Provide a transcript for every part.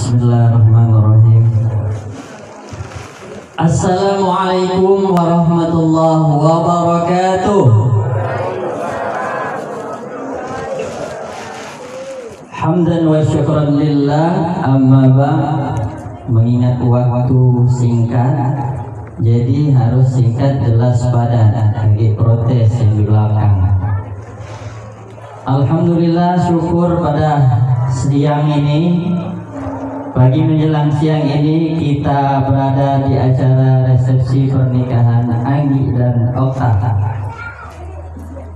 Bismillahirrahmanirrahim. Assalamualaikum warahmatullahi wabarakatuh. Hamdan wa syukran lillah, amma ba'd. Mengingat waktu singkat, jadi harus singkat jelas padat bagi protes yang di belakang. Alhamdulillah, syukur pada siang ini, pagi menjelang siang ini kita berada di acara resepsi pernikahan Anggi dan Okta.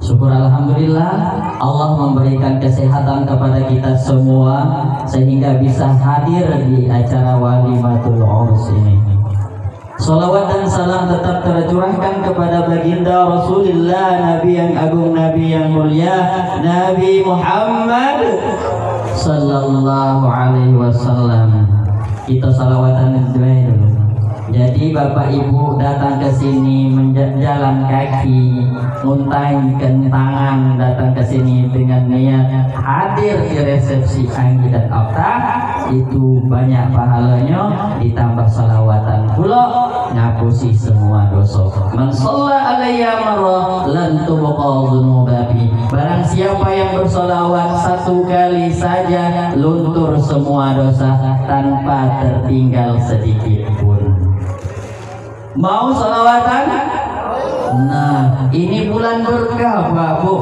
Syukur alhamdulillah Allah memberikan kesehatan kepada kita semua sehingga bisa hadir di acara walimatul urs ini. Salawat dan salam tetap tercurahkan kepada baginda Rasulullah, Nabi yang agung, Nabi yang mulia, Nabi Muhammad sallallahu alaihi wasallam. Kita salawatan dulu. Jadi Bapak Ibu datang ke sini menjalan kaki, muntahkan tangan datang ke sini dengan niat hadir di resepsi Anggi dan Okta, itu banyak pahalanya ditambah salawatan pula ngapusi semua dosa. Man shalla alayya marrah lan tubqa dzunubi. Barang siapa yang bersolawat satu kali saja luntur semua dosa tanpa tertinggal sedikit pun. Mau salawatan? Nah, ini bulan berkah Pak Bu.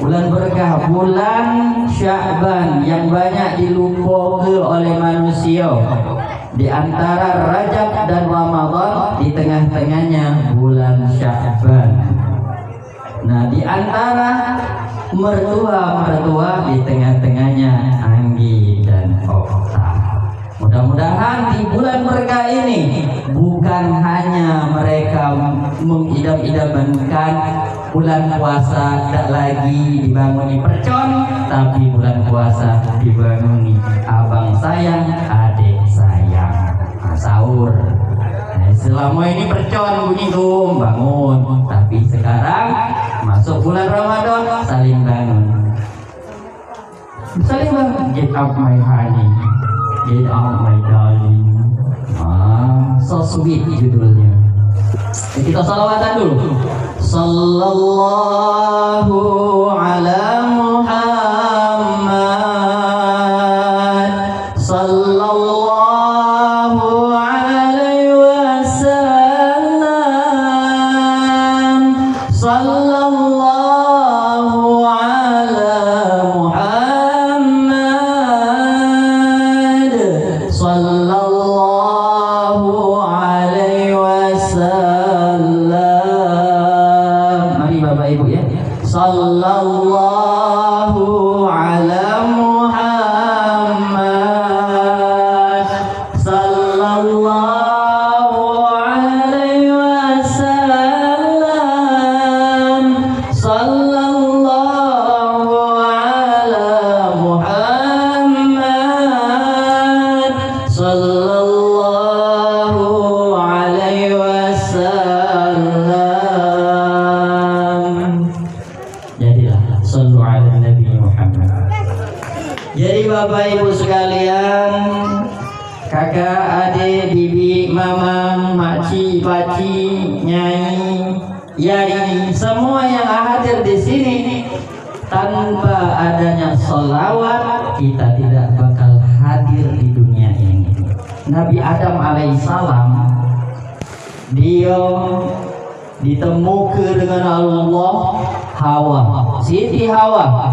Bulan berkah, bulan Sya'ban yang banyak dilupakan oleh manusia. Di antara Rajab dan Ramadan, di tengah-tengahnya bulan Sya'ban. Nah, di antara mertua-mertua, di tengah-tengahnya Anggi dan Okta. Mudah-mudahan di bulan berkah ini bukan hanya mereka mengidam-idamkan bulan puasa tidak lagi dibanguni percon, tapi bulan puasa dibanguni abang sayang, adik sayang, sahur. Nah, selama ini percon bunyi tuh bangun, tapi sekarang masuk bulan Ramadan saling bangun. Saling bangun. Get up my honey. Get out my darling. So sweet judulnya. Kita salawatan dulu. Sallallahu ala Muhammad. Sallallahu alaihi wasallam. Sallallahu ala Muhammad. Sallallahu alaihi wasallam. Mari Bapak Ibu ya. Sallallahu ala Muhammad. Sallallahu alaihi wasallam. Sallallahu ala Muhammad. Sallallahu alaihi wasallam. Jadilah sallu ala Nabi Muhammad. Jadi Bapak Ibu sekalian, kakak, adik, bibi, mamang, makcik, pakcik, nyai, yai, semua yang hadir di sini, tanpa adanya sholawat kita tidak bakal hadir di dunia ini. Nabi Adam alaihissalam dia ditemukan dengan Allah Hawa, Siti Hawa.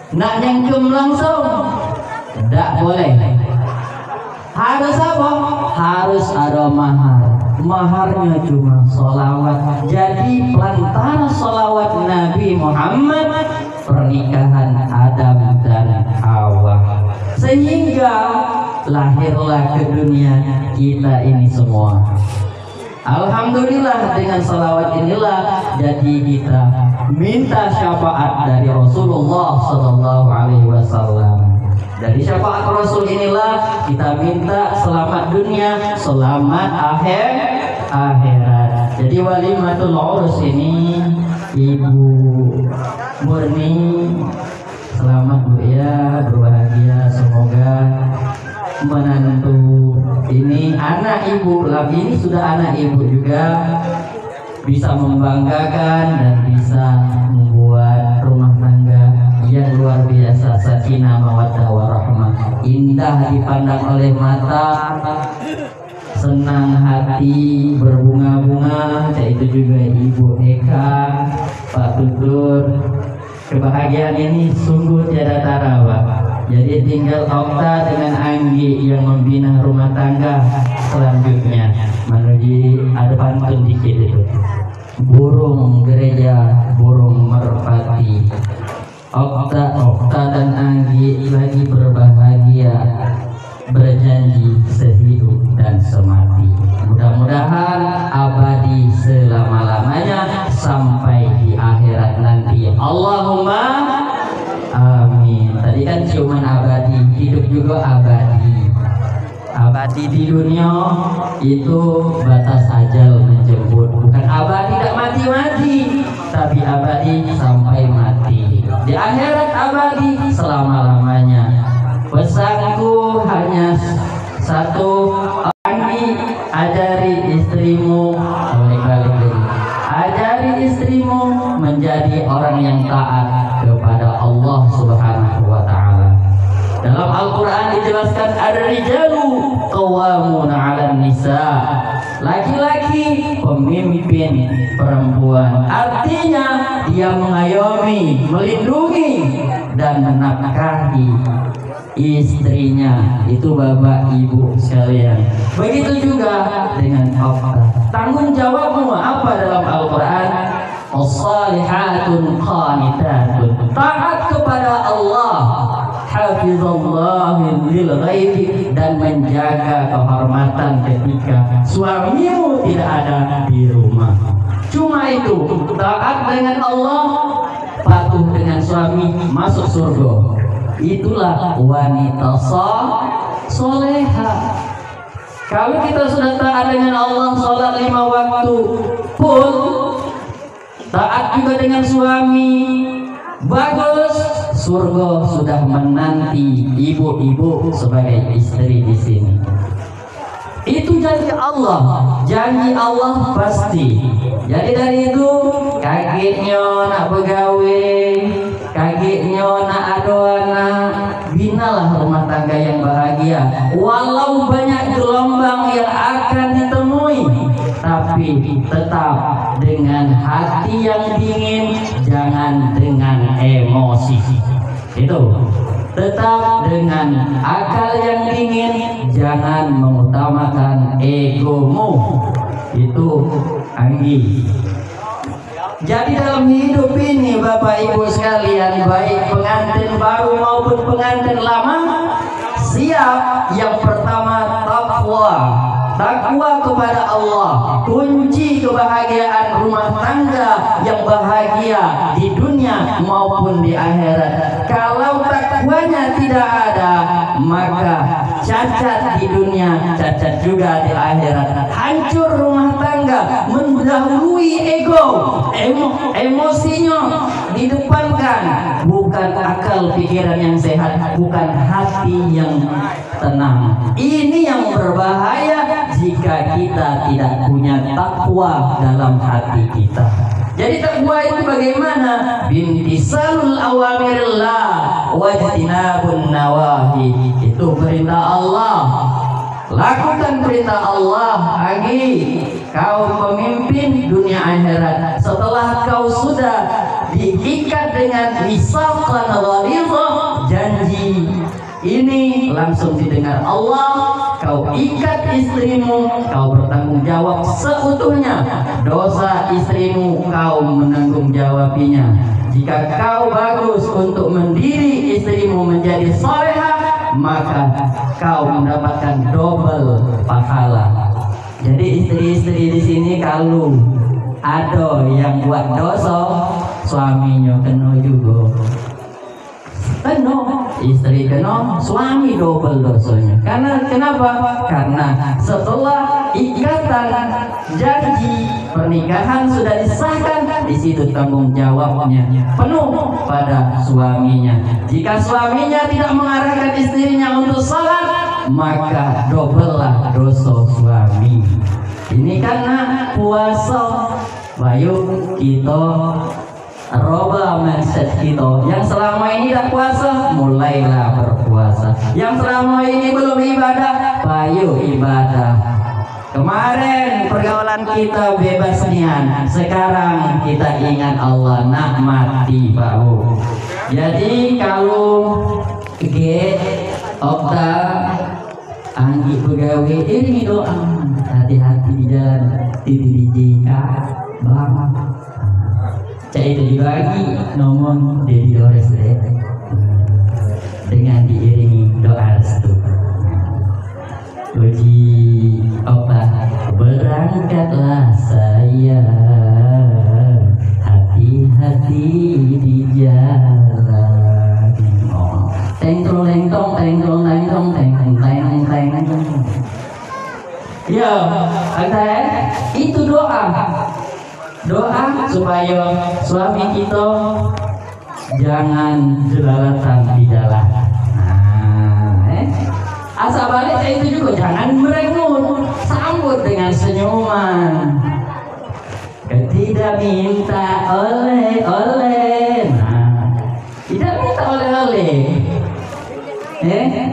Nak nyengkem langsung tidak boleh. Harus apa? Harus ada mahar. Maharnya cuma sholawat. Jadi pelantara sholawat Nabi Muhammad pernikahan Adam dan Hawa, sehingga lahirlah ke dunia kita ini semua. Alhamdulillah dengan salawat inilah jadi kita minta syafaat dari Rasulullah Sallallahu Alaihi Wasallam. Dari syafaat Rasul inilah kita minta selamat dunia, selamat akhirat. Jadi walimatul urs ini Ibu Murni, selamat Bu ya, berbahagia, semoga menantu. Ini anak ibu, lagi ini sudah anak ibu juga, bisa membanggakan dan bisa membuat rumah tangga yang luar biasa, sakinah mawaddah warahmah, indah dipandang oleh mata, senang hati, berbunga-bunga. Itu juga Ibu Eka, Pak Tutur. Kebahagiaan ini sungguh tiada tara, Pak. Jadi tinggal Okta dengan Anggi yang membina rumah tangga selanjutnya. Menuju ada pantun dikit itu. Burung gereja, burung merpati. Okta dan Anggi lagi berbahagia, berjanji sehidup dan semati. Mudah-mudahan abadi selama-lamanya sampai di akhirat nanti. Allahumma amin. Tadi kan cuman abadi, hidup juga abadi. Abadi di dunia itu batas ajal menjemput, bukan abadi tidak mati-mati, tapi abadi sampai mati. Di akhirat abadi selama-lamanya. Pesanku hanya satu, Anggi, ajari istrimu, ajari istrimu menjadi orang yang taat kepada Allah Subhanahu wa Ta'ala. Dalam Al-Quran dijelaskan ada rijalu qawwamuna 'alan nisa, laki-laki pemimpin perempuan, artinya dia mengayomi, melindungi dan menafkahi istrinya. Itu Bapak Ibu sekalian. Begitu juga dengan Okta. Tanggung jawabmu apa dalam Al-Quran? As-salihatun qanitatun, taat kepada Allah, hafizallahu lil ghaibi, dan menjaga kehormatan ketika suamimu tidak ada di rumah. Cuma itu, taat dengan Allah, patuh dengan suami, masuk surga. Itulah wanita soleha. Kalau kita sudah taat dengan Allah, sholat 5 waktu pun, taat juga dengan suami, bagus, surga sudah menanti ibu-ibu sebagai istri di sini. Itu janji Allah, janji Allah pasti. Jadi dari itu kagetnya nak pegawai, kagetnya nak adoana, binalah rumah tangga yang bahagia. Walau banyak gelombang yang akan ditemui, tapi tetap dengan hati yang dingin, jangan dengan emosi. Itu tetap dengan akal yang dingin, jangan mengutamakan egomu. Itu Anggi. Jadi dalam hidup ini Bapak Ibu sekalian, baik pengantin baru maupun pengantin lama, siap yang pertama takwa. Takwa kepada Allah, kunci kebahagiaan rumah tangga yang bahagia di dunia maupun di akhirat. Kalau takwanya tidak ada, maka cacat di dunia, cacat juga di akhirat. Hancur rumah tangga, mendahului ego, emosinya didepankan, bukan akal pikiran yang sehat, bukan hati yang tenang. Ini yang berbahaya jika kita tidak punya takwa dalam hati kita. Jadi takwa itu bagaimana? Bintisalul awamirillah wajtinabun nawahi. Itu perintah Allah. Lakukan perintah Allah. Agi, kau pemimpin dunia akhirat. Setelah kau sudah diikat dengan misaqan ghalidha, janji ini langsung didengar Allah. Kau ikat istrimu, kau bertanggung jawab seutuhnya. Dosa istrimu kau menanggung jawabinya. Jika kau bagus untuk mendiri istrimu menjadi salehah, maka kau mendapatkan double pahala. Jadi istri-istri di sini kalau ada yang buat dosa, suaminya kena juga. Kena, istri kena, suami double dosanya. Karena kenapa? Karena setelah ikatan janji pernikahan sudah disahkan, di situ tanggung jawabnya penuh pada suaminya. Jika suaminya tidak mengarahkan istrinya untuk salat, maka dobellah dosa suami. Ini karena puasa, bayu kita roba mindset kita. Yang selama ini tak puasa, mulailah berpuasa. Yang selama ini belum ibadah, bayu ibadah. Kemarin pergaulan kita bebas nian, sekarang kita ingat Allah, nak mati Pak Bu. Jadi kalau Okta Anggi pegawai ini doa, hati-hati di jalan, titi dijika bang. Cak itu dibagi nomor Dedi Dores dengan diiringi doa restu. Puji Okta, berangkatlah saya, hati-hati di jalan. Tengtong tengtong tengtong tengtong tengtong tengtong tengtong. Ya, ada itu doa supaya suami kita jangan jelalatan di jalan. Asa balik itu juga jangan merengut, sambut dengan senyuman. Tidak minta oleh-oleh, tidak minta oleh-oleh.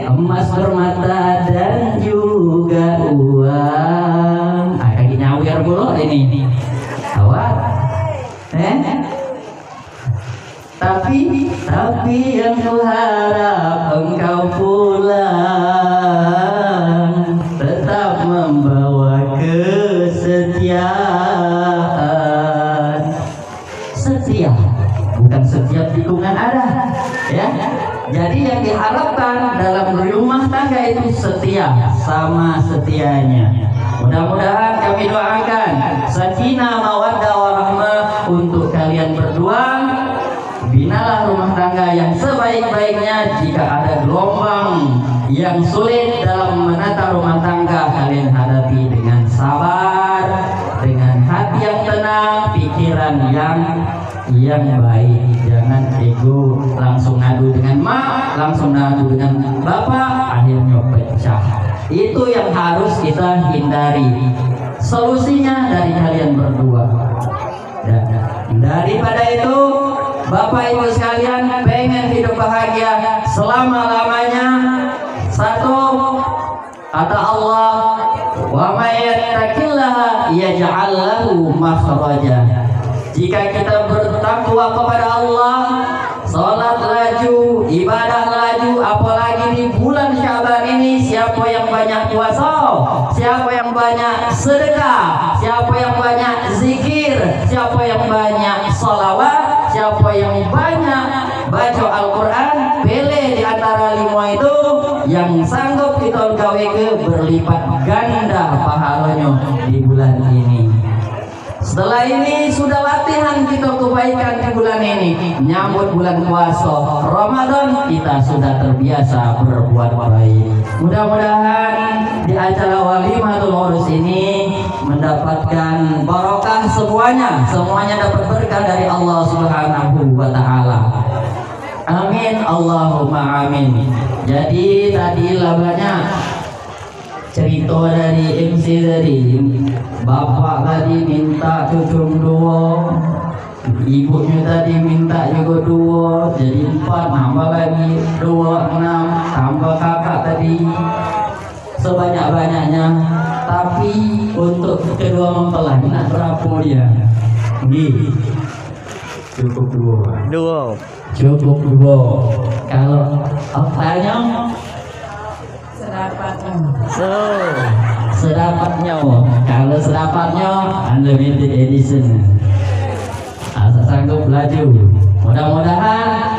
Emas permata dan juga uang. Kaki nyawir bulu ini. Awak. Tapi yang kuharap engkau pulang tetap membawa kesetiaan. Setia, bukan setiap tikungan ada, ya. Jadi yang diharapkan dalam rumah tangga itu setia, sama setianya. Mudah-mudahan kami doakan sakinah mawaddah warahmah untuk kalian berdua. Binalah rumah tangga yang sebaik-baiknya. Jika ada gelombang yang sulit dalam menata rumah tangga, kalian hadapi dengan sabar, dengan hati yang tenang, pikiran yang baik. Jangan ego, langsung ngadu dengan mak, langsung ngadu dengan bapak, akhirnya pecah. Itu yang harus kita hindari. Solusinya dari kalian berdua. Daripada itu, Bapak Ibu sekalian pengen hidup bahagia selama-lamanya. Satu, kata Allah, wa may yattaqillaha yaj'al lahu makhraja. Jika kita bertakwa kepada Allah, salat laju, ibadah laju, apalagi di bulan Syaban ini, siapa yang banyak puasa, siapa yang banyak sedekah, siapa yang banyak zikir, siapa yang banyak sholawat, siapa yang banyak baca Al-Quran, pilih di antara 5 itu yang sanggup kita gawe ke berlipat ganda pahalanya di bulan ini. Setelah ini sudah latihan kita kebaikan di bulan ini, menyambut bulan puasa Ramadan, kita sudah terbiasa berbuat baik. Mudah-mudahan di acara Walimatul Urus ini mendapatkan barokah semuanya dapat berkah dari Allah Subhanahu wa taala. Amin Allahumma amin. Jadi tadi banyak cerita dari MC tadi. Bapak tadi minta cucu 2, ibunya tadi minta juga 2, jadi 4, nambah lagi 2, 6, tambah kakak tadi sebanyak-banyaknya. Tapi untuk kedua mempelai nak berapa dia? Nggih. Cukup 2. Cukup 2. Kalau tanya sedapatnya, kalau sedapatnya unlimited edition, asal sanggup laju. Mudah-mudahan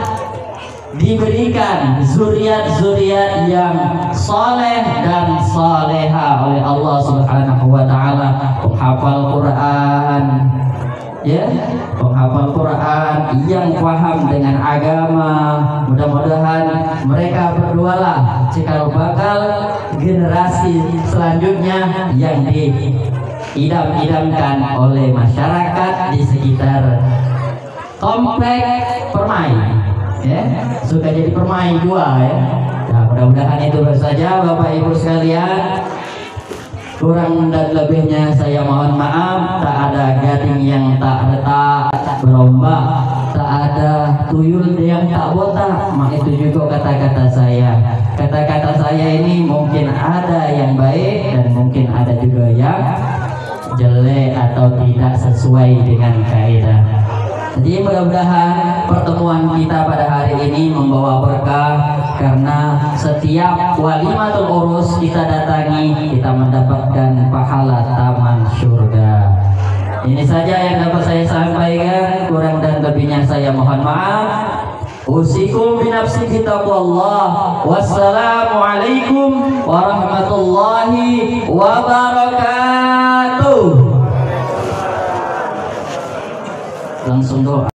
diberikan zuriat-zuriat yang soleh dan soleha oleh Allah Subhanahu wa taala, penghafal Quran, ya, penghafal Quran yang paham dengan agama. Mudah-mudahan mereka berdualah cikal bakal generasi selanjutnya yang diidam-idamkan oleh masyarakat di sekitar komplek Permai, ya, suka jadi Permai 2, ya. Nah, Mudah-mudahan itu saja Bapak Ibu sekalian. Kurang dan lebihnya saya mohon maaf. Tak ada gading yang tak retak berombak, tak ada tuyul yang tak botak. Itu juga kata-kata saya. Kata-kata saya ini mungkin ada yang baik dan mungkin ada juga yang jelek atau tidak sesuai dengan kaidah. Jadi mudah-mudahan pertemuan kita pada hari ini membawa berkah, karena setiap walimatul urus kita datangi, kita mendapatkan pahala taman surga. Ini saja yang dapat saya sampaikan, kurang dan lebihnya saya mohon maaf. Usikum binafsi bitaqwallah. Wassalamualaikum warahmatullahi wabarakatuh. Langsung doa.